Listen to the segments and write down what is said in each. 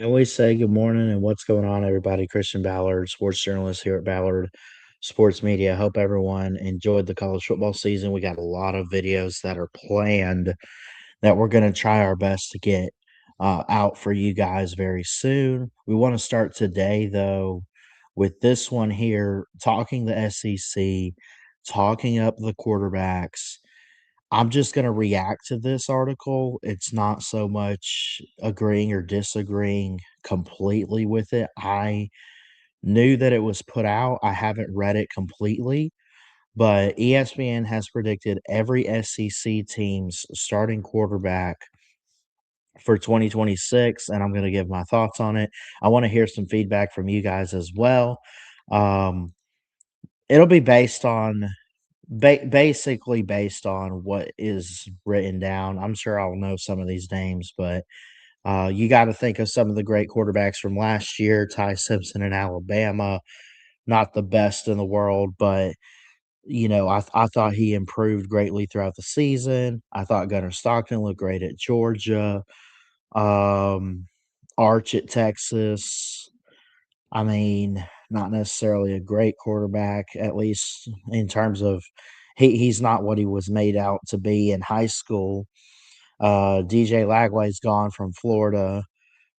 I always say good morning and what's going on, everybody. Christian Ballard, sports journalist here at Ballard Sports Media. Hope everyone enjoyed the college football season. We got a lot of videos that are planned that we're going to try our best to get out for you guys very soon. We want to start today, though, with this one here talking the SEC, talking up the quarterbacks. I'm just gonna react to this article. It's not so much agreeing or disagreeing completely with it. I knew that it was put out. I haven't read it completely, but ESPN has predicted every SEC team's starting quarterback for 2026, and I'm gonna give my thoughts on it. I wanna hear some feedback from you guys as well. Um, it'll be based on basically based on what is written down. I'm sure I'll know some of these names, but, you gotta think of some of the great quarterbacks from last year. Ty Simpson in Alabama, not the best in the world, but, I thought he improved greatly throughout the season. I thought Gunnar Stockton looked great at Georgia. Um, Arch at Texas. I mean, not necessarily a great quarterback, at least in terms of he's not what he was made out to be in high school. DJ Lagway's gone from Florida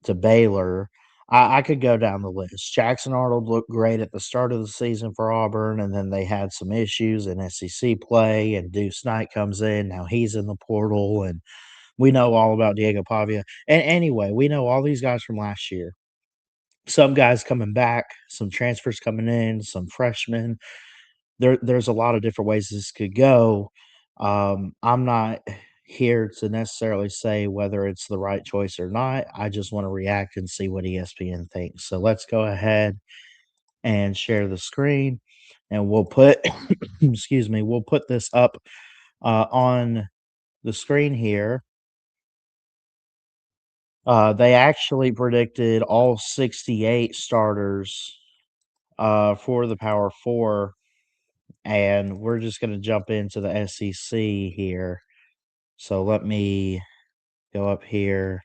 to Baylor. I could go down the list. Jackson Arnold looked great at the start of the season for Auburn, and then they had some issues in SEC play, and Deuce Knight comes in. Now he's in the portal, and we know all about Diego Pavia. And anyway, we know all these guys from last year. Some guys coming back, some transfers coming in, some freshmen. There's a lot of different ways this could go. I'm not here to necessarily say whether it's the right choice or not. I just want to react and see what ESPN thinks. So let's go ahead and share the screen, and we'll put excuse me, we'll put this up on the screen here. They actually predicted all 68 starters for the Power Four, and we're just going to jump into the SEC here. So let me go up here,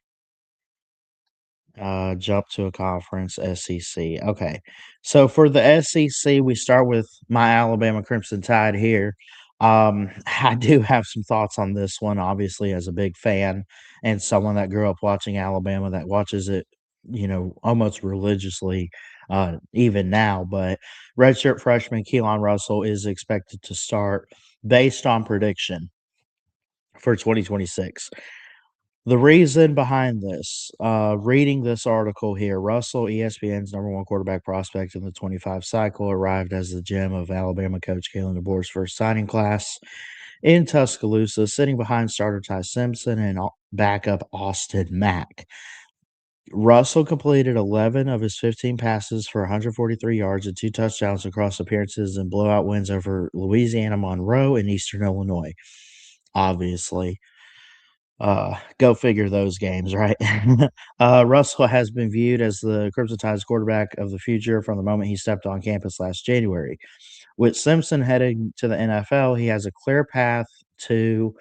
jump to a conference, SEC. Okay. So for the SEC, we start with my Alabama Crimson Tide here. I do have some thoughts on this one, obviously, as a big fan and someone that grew up watching Alabama that watches it, almost religiously, even now. But redshirt freshman Keelan Russell is expected to start based on prediction for 2026. The reason behind this, reading this article here, Russell, ESPN's number one quarterback prospect in the 25 cycle, arrived as the gem of Alabama coach Kalen DeBoer's first signing class in Tuscaloosa, sitting behind starter Ty Simpson and backup Austin Mack. Russell completed 11 of his 15 passes for 143 yards and 2 touchdowns across appearances and blowout wins over Louisiana Monroe and Eastern Illinois. Obviously. Go figure those games, right? Russell has been viewed as the Crimson Tide's quarterback of the future from the moment he stepped on campus last January. With Simpson heading to the NFL, he has a clear path to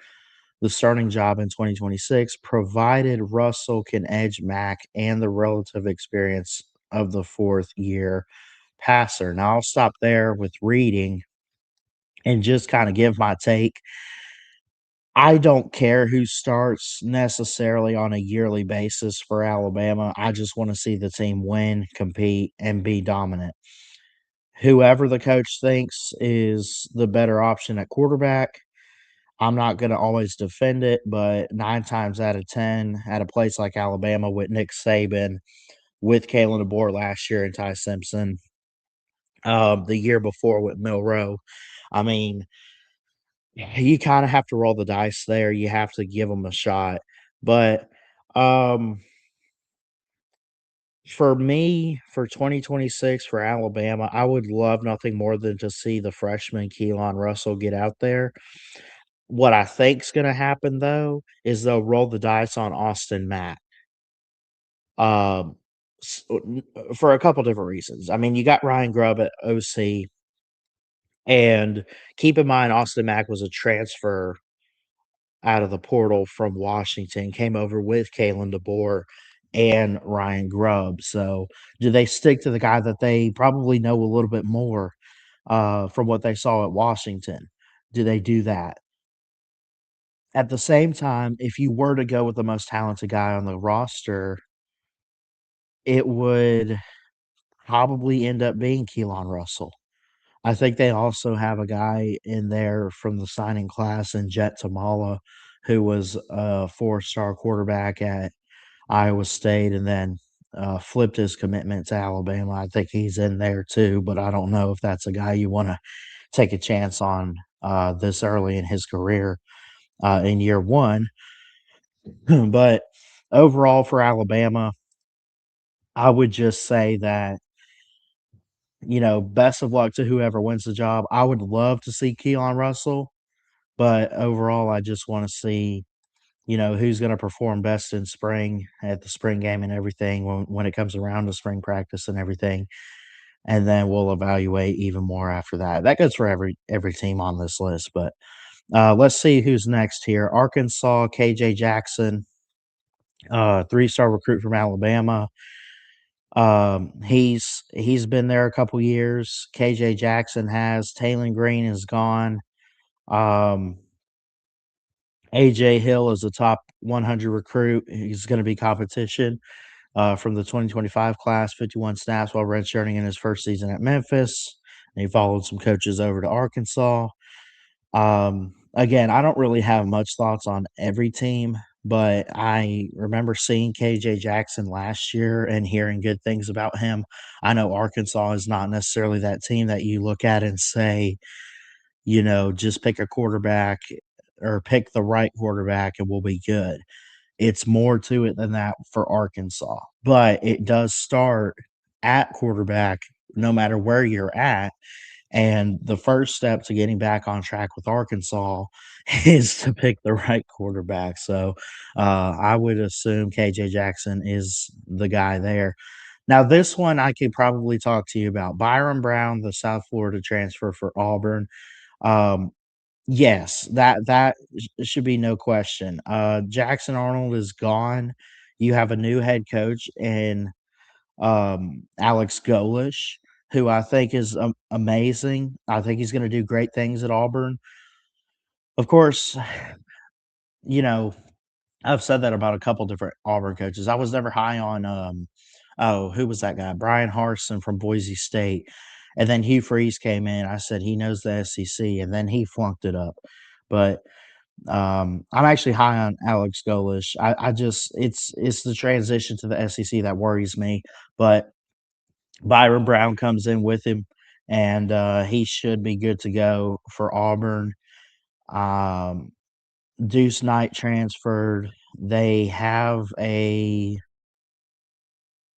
the starting job in 2026, provided Russell can edge Mack and the relative experience of the fourth year passer. Now, I'll stop there with reading and just kind of give my take. I don't care who starts necessarily on a yearly basis for Alabama. I just want to see the team win, compete, and be dominant. Whoever the coach thinks is the better option at quarterback, I'm not going to always defend it, but 9 times out of 10 at a place like Alabama with Nick Saban, with Kalen DeBoer last year and Ty Simpson, the year before with Milroe, I mean, you kinda have to roll the dice there, you have to give them a shot, but, um, for me, for 2026 for Alabama, I would love nothing more than to see the freshman Keelan Russell get out there. What I think's gonna happen, though, is they'll roll the dice on Austin Mack, um, for a couple different reasons. I mean, you got Ryan Grubb at OC, and keep in mind Austin Mack was a transfer out of the portal from Washington, came over with Kalen DeBoer and Ryan Grubb. So, do they stick to the guy that they probably know a little bit more from what they saw at Washington? Do they do that? At the same time, if you were to go with the most talented guy on the roster, it would probably end up being Keelan Russell. I think they also have a guy in there from the signing class in Jet Tamala, who was a four-star quarterback at Iowa State and then flipped his commitment to Alabama. I think he's in there too, but I don't know if that's a guy you want to take a chance on this early in his career in year one. But overall for Alabama, I would just say that, best of luck to whoever wins the job. I would love to see Keon Russell, but overall, I just want to see, who's going to perform best in spring at the spring game and everything when it comes around to spring practice and everything. And then we'll evaluate even more after that. That goes for every team on this list. But let's see who's next here. Arkansas, KJ Jackson, three-star recruit from Alabama. He's been there a couple years. KJ Jackson has. Taylon Green is gone. Um, AJ Hill is a top 100 recruit. He's going to be competition from the 2025 class, 51 snaps while redshirting in his first season at Memphis. And he followed some coaches over to Arkansas. Again, I don't really have much thoughts on every team, but I remember seeing KJ Jackson last year and hearing good things about him. I know Arkansas is not necessarily that team that you look at and say, just pick a quarterback or pick the right quarterback and we'll be good. It's more to it than that for Arkansas, but it does start at quarterback no matter where you're at. And the first step to getting back on track with Arkansas is to pick the right quarterback. So I would assume KJ Jackson is the guy there. Now, this one I could probably talk to you about. Byron Brown, the South Florida transfer for Auburn. Um, yes, should be no question. Jackson Arnold is gone. You have a new head coach in Alex Golish, who I think is amazing. I think he's going to do great things at Auburn. Of course, you know, I've said that about a couple different Auburn coaches. I was never high on, who was that guy? Brian Harsin from Boise State. And then Hugh Freeze came in. I said he knows the SEC, and then he flunked it up. But I'm actually high on Alex Golish. I just it's the transition to the SEC that worries me. But Byron Brown comes in with him, and he should be good to go for Auburn. Um, Deuce Knight transferred. They have a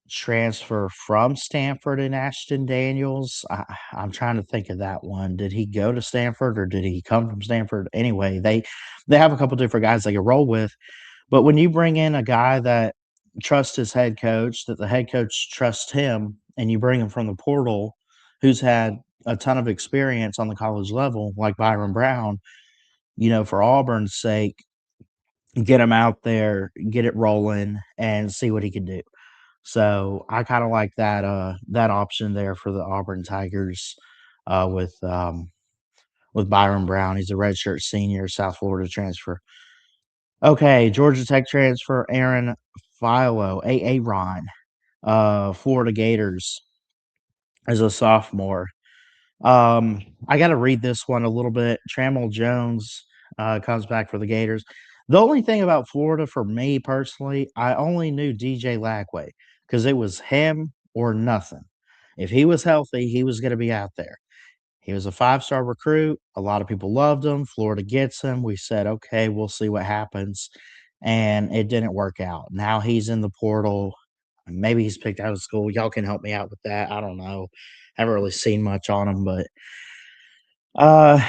transfer from Stanford in Ashton Daniels. I'm trying to think of that one. Did he go to Stanford or did he come from Stanford? Anyway, they have a couple different guys they can roll with. But when you bring in a guy that trusts his head coach, that the head coach trusts him, and you bring him from the portal, who's had a ton of experience on the college level, like Byron Brown, for Auburn's sake, get him out there, get it rolling, and see what he can do. So I kind of like that option there for the Auburn Tigers uh, with um, with Byron Brown. He's a redshirt senior, South Florida transfer. Okay, Georgia Tech transfer Aaron Philo, Ron, Florida Gators as a sophomore. I got to read this one a little bit. Trammell Jones comes back for the Gators. The only thing about Florida for me personally, I only knew DJ Lagway because it was him or nothing. If he was healthy, he was going to be out there. He was a five-star recruit. A lot of people loved him. Florida gets him. We said, okay, we'll see what happens. And it didn't work out. Now he's in the portal. Maybe he's picked out of school. Y'all can help me out with that. I don't know. Haven't really seen much on him, but uh,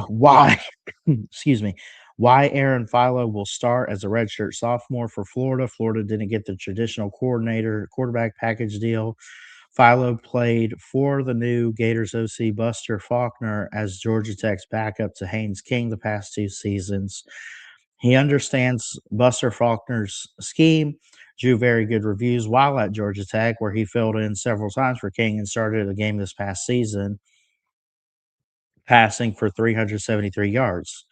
why? Excuse me. Why Aaron Philo will start as a redshirt sophomore for Florida. Florida didn't get the traditional quarterback package deal. Philo played for the new Gators OC Buster Faulkner as Georgia Tech's backup to Haynes King the past two seasons. He understands Buster Faulkner's scheme, drew very good reviews while at Georgia Tech, where he filled in several times for King and started a game this past season, passing for 373 yards.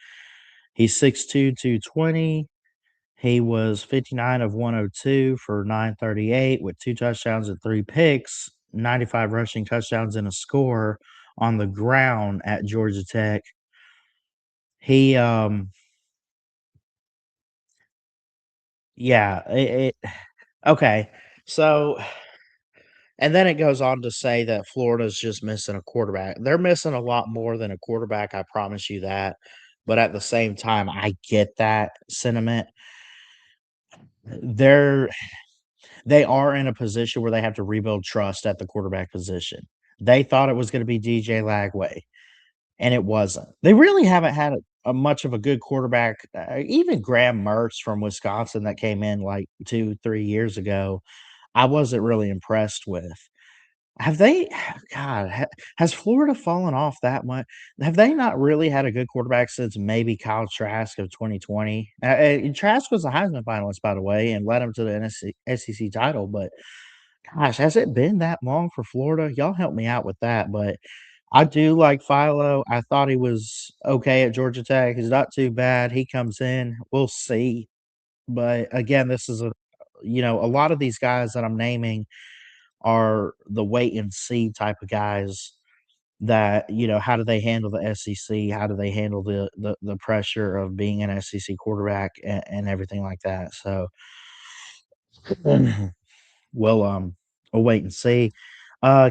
He's 6'2", 220. He was 59 of 102 for 938 with 2 touchdowns and 3 picks, 95 rushing touchdowns and a score on the ground at Georgia Tech. He, yeah, okay. So, and then it goes on to say that Florida's just missing a quarterback. They're missing a lot more than a quarterback, I promise you that. But at the same time, I get that sentiment. They're they are in a position where they have to rebuild trust at the quarterback position. They thought it was gonna be DJ Lagway, and it wasn't. They really haven't had a much of a good quarterback, even Graham Mertz from Wisconsin that came in, like, 2, 3 years ago, I wasn't really impressed with. Have they God, has Florida fallen off that much? Have they not really had a good quarterback since maybe Kyle Trask of 2020? Trask was a Heisman finalist, by the way, and led led 'em to the SEC title, but gosh, has it been that long for Florida? Y'all help me out with that, but I do like Philo. I thought he was okay at Georgia Tech. He's not too bad. He comes in, we'll see. But again, this is a lot of these guys that I'm naming are the wait and see type of guys that, how do they handle the SEC? How do they handle the pressure of being an SEC quarterback and everything like that? So we'll we'll wait and see.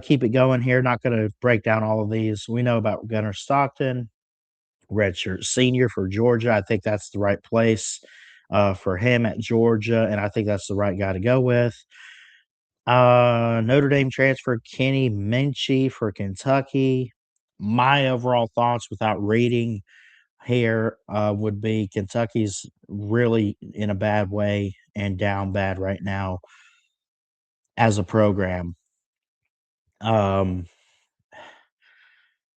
Keep it going here. Not gonna break down all of these. We know about Gunnar Stockton, redshirt senior for Georgia. I think that's the right place for him at Georgia, and I think that's the right guy to go with. Notre Dame transfer Kenny Minchie for Kentucky. My overall thoughts without reading here would be Kentucky's really in a bad way and down bad right now as a program. Um,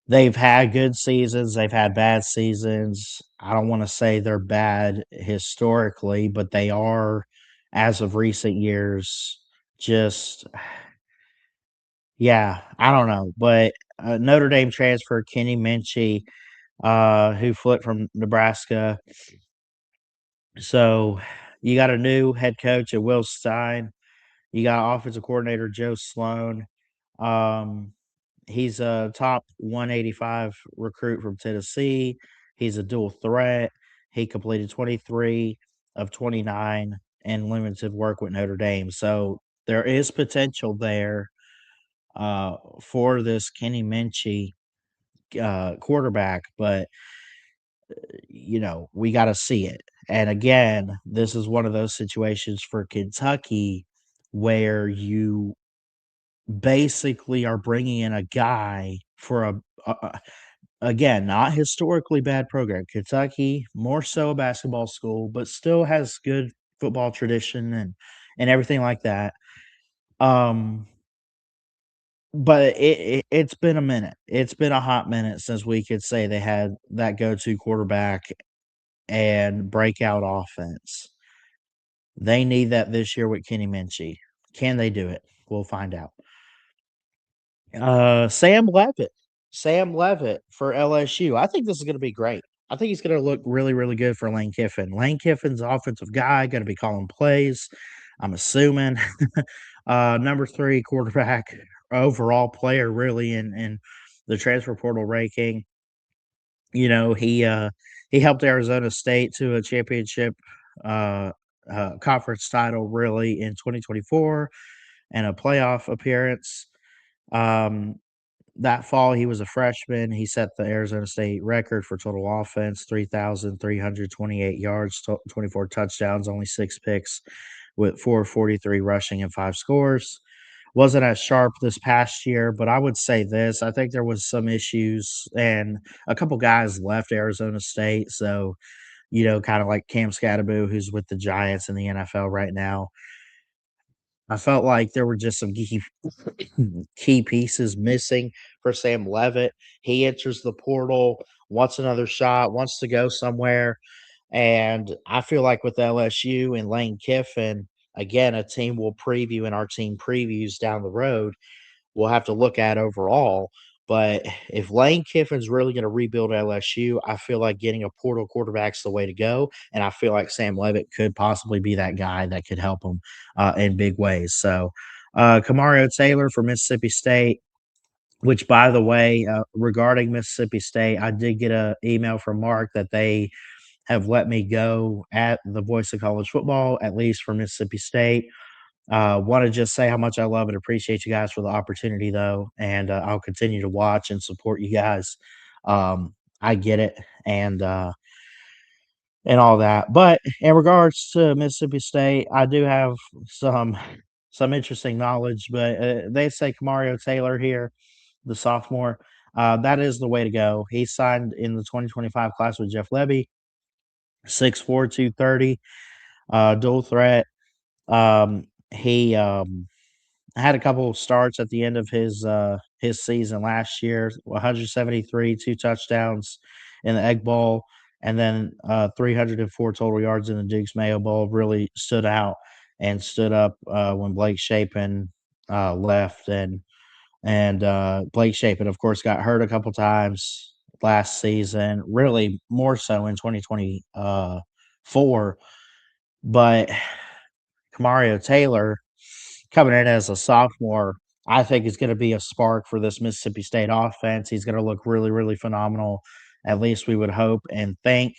they've had good seasons, they've had bad seasons. I don't want to say they're bad historically, but they are, as of recent years, just yeah, I don't know, but, Notre Dame transfer Kenny Minchie, who flipped from Nebraska. So, you got a new head coach at Will Stein. You got offensive coordinator Joe Sloan. Um, he's a top 185 recruit from Tennessee. He's a dual threat. He completed 23 of 29 in limited work with Notre Dame. So, there is potential there for this Kenny Minchie quarterback, but we got to see it. And again, this is one of those situations for Kentucky where you basically are bringing in a guy for again, not historically bad program. Kentucky, more so a basketball school, but still has good football tradition and everything like that. Um, But it's been a minute. It's been a hot minute since we could say they had that go-to quarterback and breakout offense. They need that this year with Kenny Minchie. Can they do it? We'll find out. Sam Levitt. Sam Levitt for LSU. I think this is gonna be great. I think he's gonna look really, really good for Lane Kiffin. Lane Kiffin's offensive guy, gonna be calling plays, I'm assuming. Number 3 quarterback overall player really in the transfer portal ranking. He helped Arizona State to a championship, uh, conference title really in 2024 and a playoff appearance. Um, that fall, he was a freshman. He set the Arizona State record for total offense, 3,328 yards, 24 touchdowns, only 6 picks with 443 rushing and 5 scores. Wasn't as sharp this past year, but I would say this, I think there was some issues and a couple guys left Arizona State, so, kinda like Cam Skattebo, who's with the Giants in the NFL right now. I felt like there were just some key pieces missing for Sam Levitt. He enters the portal, wants another shot, wants to go somewhere, and I feel like with LSU and Lane Kiffin, again, a team we'll preview in our team previews down the road. We'll have to look at overall. But if Lane Kiffin's really going to rebuild LSU, I feel like getting a portal quarterback's the way to go. And I feel like Sam Levitt could possibly be that guy that could help him in big ways. So, Kamario Taylor for Mississippi State, which, by the way, regarding Mississippi State, I did get an email from Mark that they have let me go at the voice of college football, at least for Mississippi State. Want to just say how much I love and appreciate you guys for the opportunity, though, and I'll continue to watch and support you guys. I get it, and all that. But in regards to Mississippi State, I do have some some interesting knowledge. But they say Kamario Taylor here, the sophomore, that is the way to go. He signed in the 2025 class with Jeff Levy, 6'4", 230, dual threat. He had a couple of starts at the end of his season last year, 173, 2 touchdowns in the Egg Bowl, and then 304 total yards in the Dukes Mayo Bowl. Really stood out and stood up when Blake Shapen left, and Blake Shapen, of course, got hurt a couple times last season. Really more so in 2024, but Kamario Taylor coming in as a sophomore, I think is gonna be a spark for this Mississippi State offense. He's gonna look really, really phenomenal. At least we would hope and think.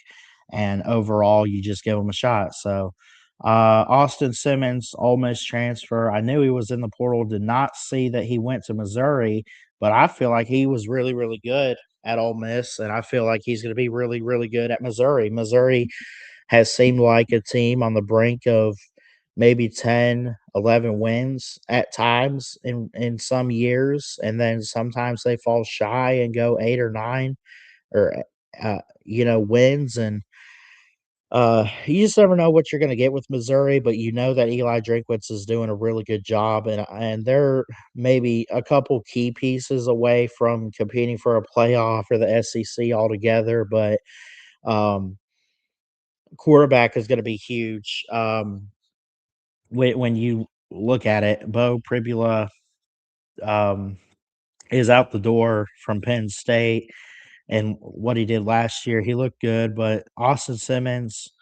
And overall, you just give him a shot. So, Austin Simmons, Ole Miss transfer. I knew he was in the portal. Did not see that he went to Missouri, but I feel like he was really, really good at Ole Miss, and I feel like he's gonna be really, really good at Missouri. Missouri has seemed like a team on the brink of maybe 10, 11 wins at times in some years, and then sometimes they fall shy and go 8 or 9 or, wins, and, you just never know what you're gonna get with Missouri, but you know that Eli Drinkwitz is doing a really good job, and they're maybe a couple key pieces away from competing for a playoff or the SEC altogether, but, um, quarterback is gonna be huge. When you look at it, Bo Pribula, um, is out the door from Penn State, and what he did last year, he looked good, but Austin Simmons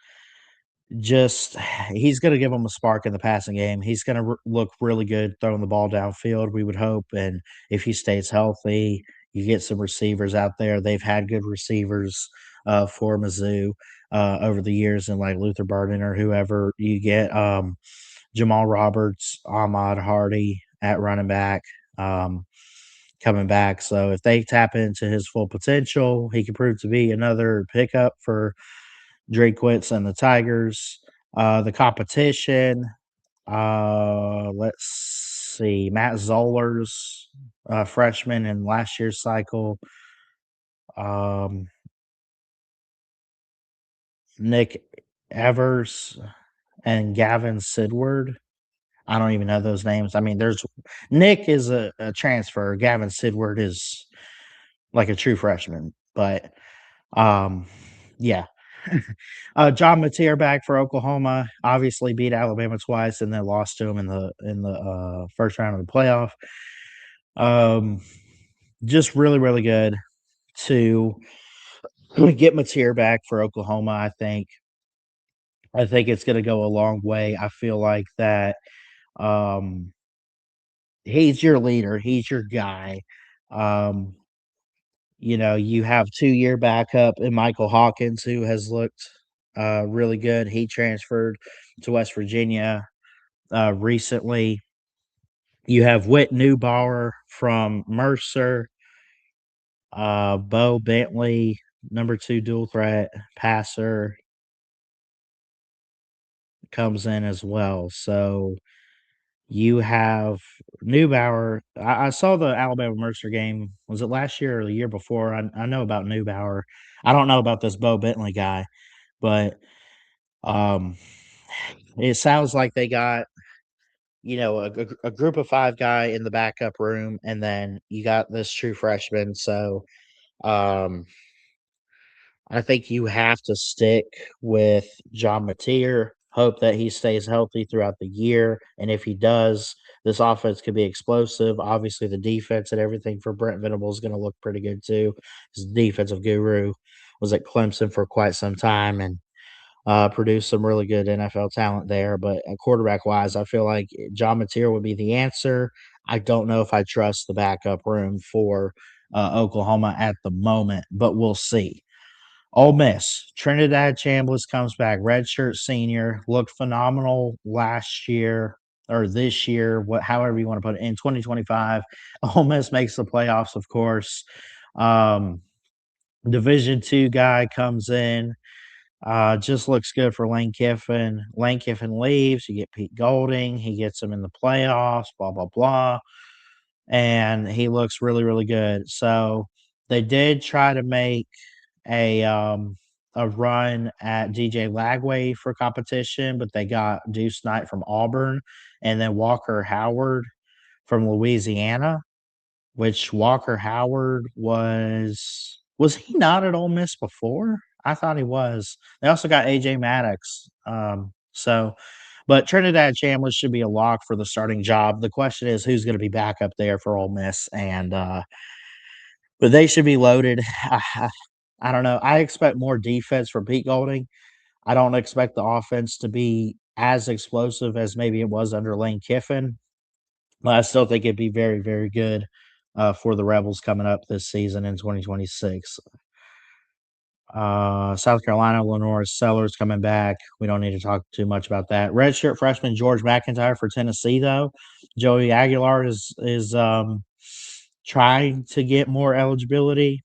just he's gonna give him a spark in the passing game. He's gonna look really good throwing the ball downfield, we would hope, and if he stays healthy, you get some receivers out there. They've had good receivers, for Mizzou, over the years and, like, Luther Burden or whoever you get, Jamal Roberts, Ahmad Hardy at running back, um, coming back. So if they tap into his full potential, he could prove to be another pickup for Drinkwitz and the Tigers. The competition, let's see, Matt Zollers, freshman in last year's cycle. Um, Nick Evers and Gavin Sidward. I don't even know those names. I mean, there's Nick is a transfer. Gavin Sidward is like a true freshman, but um, yeah. John Mateer back for Oklahoma. Obviously beat Alabama twice and then lost to him in the first round of the playoff. Um, just really, really good to get Mateer back for Oklahoma. I think it's going to go a long way. I feel like that. Um, he's your leader. He's your guy. Um, you have 2-year backup in Michael Hawkins, who has looked really good. He transferred to West Virginia recently. You have Whit Neubauer from Mercer, Bo Bentley, number 2 dual threat passer, comes in as well. So you have Neubauer. I saw the Alabama Mercer game. Was it last year or the year before? I know about Neubauer. I don't know about this Bo Bentley guy, but um, it sounds like they got a group of 5 guy in the backup room, and then you got this true freshman. So um, I think you have to stick with John Mateer. Hope that he stays healthy throughout the year, and if he does, this offense could be explosive. Obviously, the defense and everything for Brent Venables is gonna look pretty good too. His defensive guru was at Clemson for quite some time and, produced some really good NFL talent there, but, quarterback-wise, I feel like John Mateer would be the answer. I don't know if I trust the backup room for, Oklahoma at the moment, but we'll see. Ole Miss, Trinidad Chambliss comes back, redshirt senior, looked phenomenal last year or this year, however you want to put it, in 2025. Ole Miss makes the playoffs, of course. Um, Division two guy comes in, just looks good for Lane Kiffin. Lane Kiffin leaves, you get Pete Golding, he gets him in the playoffs, blah, blah, blah. And he looks really, really good. So they did try to make a um a run at DJ Lagway for competition, but they got Deuce Knight from Auburn and then Walker Howard from Louisiana, which Walker Howard was he not at Ole Miss before? I thought he was. They also got AJ Maddox. But Trinidad Chambliss should be a lock for the starting job. The question is who's going to be back up there for Ole Miss, and but they should be loaded. I don't know. I expect more defense from Pete Golding. I don't expect the offense to be as explosive as maybe it was under Lane Kiffin, but I still think it'd be very, very good for the Rebels coming up this season in 2026. South Carolina, Lenore Sellers coming back. We don't need to talk too much about that. Redshirt freshman George McIntyre for Tennessee, though. Joey Aguilar is trying to get more eligibility.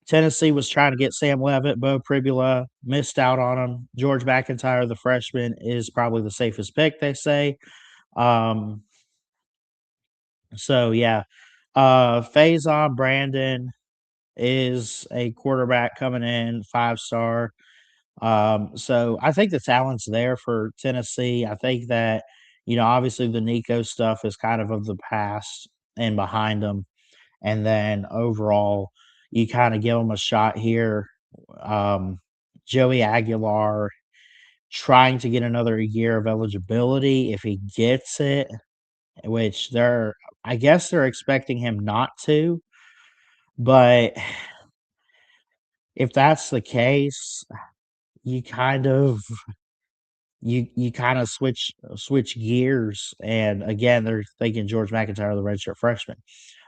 Tennessee was trying to get Sam Levitt, Bo Pribula, missed out on him. George McIntyre, the freshman, is probably the safest pick, they say. Um, so yeah. Faison Brandon is a quarterback coming in, 5-star. So I think the talent's there for Tennessee. I think that, obviously the Nico stuff is kind of the past and behind them. And then overall, you kind of give them a shot here. Um, Joey Aguilar trying to get another year of eligibility if he gets it, which I guess they're expecting him not to. But if that's the case, you kind of you kind of switch gears, and again, they're thinking George McIntyre, the redshirt freshman.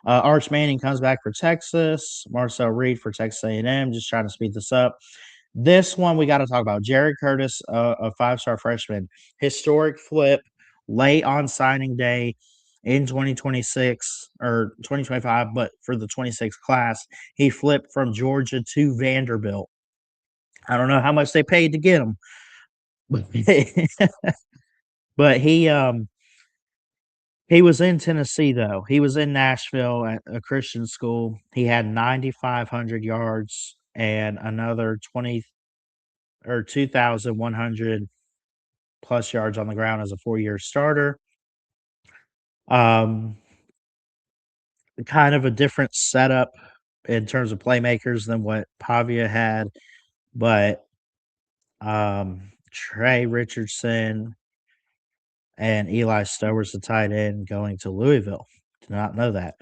Arch Manning comes back for Texas. Marcel Reed for Texas A&M. Just trying to speed this up. This one we got to talk about. Jared Curtis, a 5-star freshman, historic flip late on signing day in 2026 or 2025, but for the 26 class, he flipped from Georgia to Vanderbilt. I don't know how much they paid to get him, but but he was in Tennessee though. He was in Nashville at a Christian school. He had 9,500 yards and another 20 or 2,100 plus yards on the ground as a 4-year starter. Um, Kind of a different setup in terms of playmakers than what Pavia had, but Trey Richardson and Eli Stowers, the tight end, going to Louisville. Did not know that.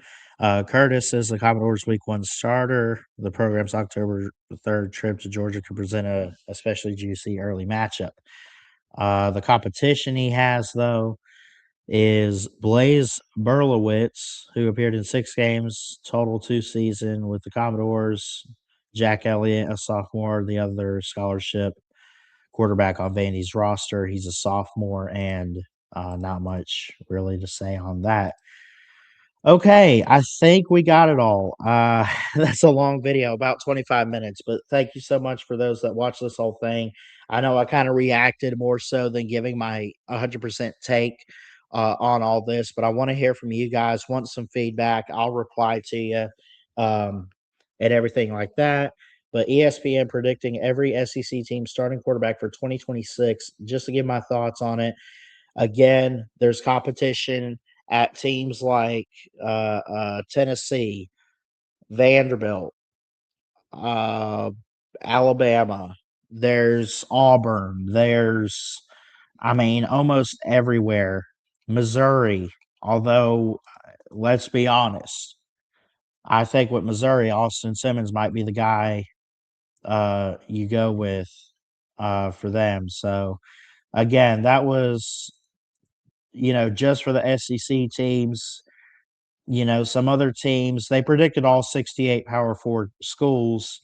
Curtis is the Commodores' Week 1 starter. The program's October 3rd trip to Georgia could present a especially juicy early matchup. The competition he has, though, is Blaze Berlowitz, who appeared in 6 games total 2 season with the Commodores. Jack Elliott, a sophomore, the other scholarship quarterback on Vandy's roster. He's a sophomore, and not much really to say on that. Okay, I think we got it all. That's a long video, about 25 minutes, but thank you so much for those that watched this whole thing. I know I kind of reacted more so than giving my 100% take on all this, but I want to hear from you guys. Want some feedback? I'll reply to you um, and everything like that. But ESPN predicting every SEC team starting quarterback for 2026. Just to give my thoughts on it. Again, there's competition at teams like Tennessee, Vanderbilt, uh, Alabama. there's Auburn, there's, I mean, almost everywhere. Missouri, although, let's be honest, I think with Missouri, Austin Simmons might be the guy you go with for them. So again, that was, just for the SEC teams. Some other teams, they predicted all 68 Power Four schools.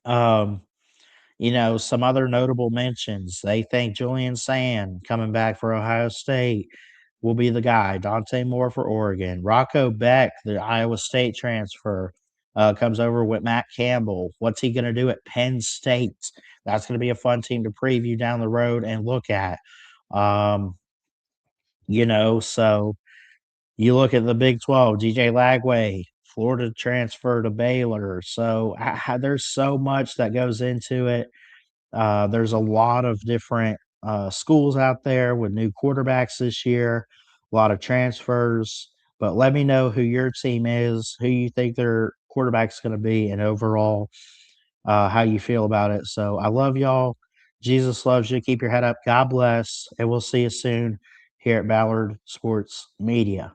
Um, some other notable mentions. They think Julian Sand coming back for Ohio State will be the guy. Dante Moore for Oregon. Rocco Beck, the Iowa State transfer, comes over with Matt Campbell. What's he going to do at Penn State? That's going to be a fun team to preview down the road and look at. Um, so you look at the Big 12, DJ Lagway, Florida transfer to Baylor. So there's so much that goes into it. There's a lot of different schools out there with new quarterbacks this year, a lot of transfers. But let me know who your team is, who you think their quarterback's going to be, and overall how you feel about it. So I love y'all. Jesus loves you. Keep your head up. God bless. And we'll see you soon here at Ballard Sports Media.